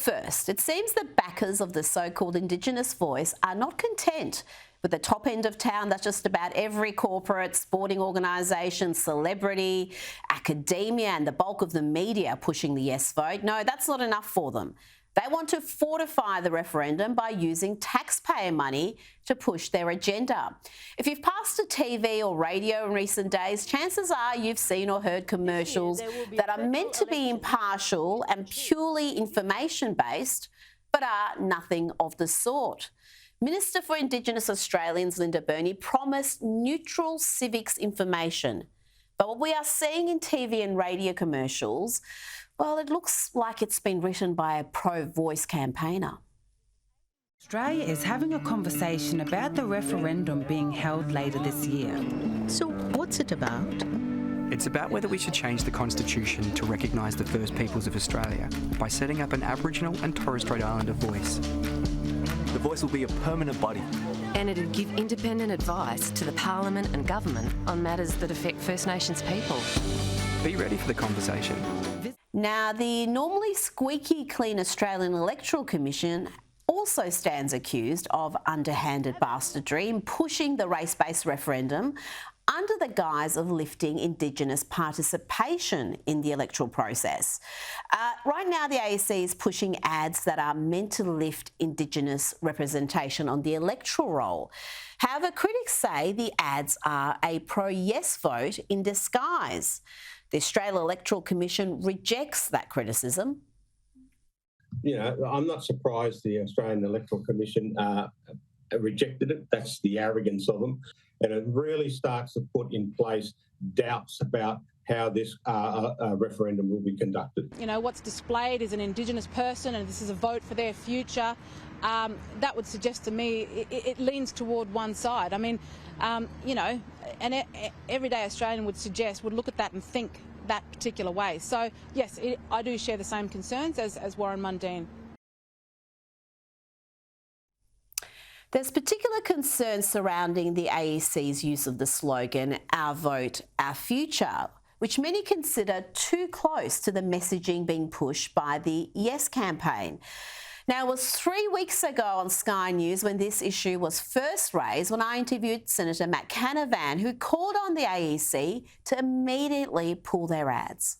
First, it seems the backers of the so-called Indigenous Voice are not content with the top end of town. That's just about every corporate, sporting organisation, celebrity, academia and the bulk of the media pushing the yes vote. No, that's not enough for them. They want to fortify the referendum by using taxpayer money to push their agenda. If you've passed a TV or radio in recent days, chances are you've seen or heard commercials that are meant to be impartial and purely information-based, but are nothing of the sort. Minister for Indigenous Australians Linda Burney promised neutral civics information. But what we are seeing in TV and radio commercials, well, it looks like it's been written by a pro-voice campaigner. Australia is having a conversation about the referendum being held later this year. So what's it about? It's about whether we should change the Constitution to recognise the First Peoples of Australia by setting up an Aboriginal and Torres Strait Islander voice. The voice will be a permanent body. And it'd give independent advice to the Parliament and Government on matters that affect First Nations people. Be ready for the conversation. Now, the normally squeaky clean Australian Electoral Commission also stands accused of underhanded bastardry in pushing the race-based referendum under the guise of lifting Indigenous participation in the electoral process. Right now, the AEC is pushing ads that are meant to lift Indigenous representation on the electoral roll. However, critics say the ads are a pro-yes vote in disguise. The Australian Electoral Commission rejects that criticism. You know, I'm not surprised the Australian Electoral Commission rejected it. That's the arrogance of them. And it really starts to put in place doubts about how this referendum will be conducted. You know, what's displayed is an Indigenous person and this is a vote for their future. That would suggest to me it leans toward one side. I mean, you know, an everyday Australian would look at that and think that particular way. So, yes, I do share the same concerns as Warren Mundine. There's particular concern surrounding the AEC's use of the slogan, "Our vote, our future," which many consider too close to the messaging being pushed by the Yes campaign. Now, it was 3 weeks ago on Sky News when this issue was first raised when I interviewed Senator Matt Canavan, who called on the AEC to immediately pull their ads.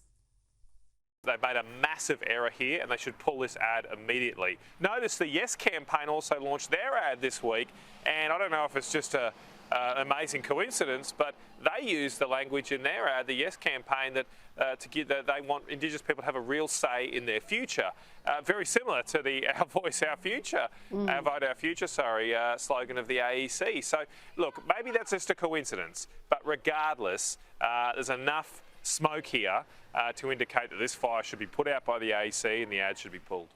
They've made a massive error here and they should pull this ad immediately. Notice the Yes campaign also launched their ad this week, and I don't know if it's just an amazing coincidence, but they used the language in their ad, the Yes campaign, that they want Indigenous people to have a real say in their future. Very similar to the Our Voice, Our Future, Our Vote, Our Future, slogan of the AEC. So, look, maybe that's just a coincidence, but regardless, there's enough smoke here to indicate that this fire should be put out by the AEC and the ad should be pulled.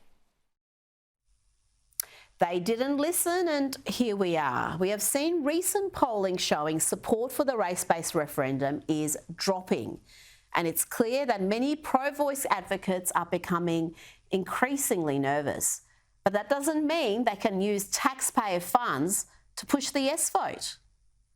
They didn't listen, and here we are. We have seen recent polling showing support for the race-based referendum is dropping. And it's clear that many pro-voice advocates are becoming increasingly nervous. But that doesn't mean they can use taxpayer funds to push the yes vote.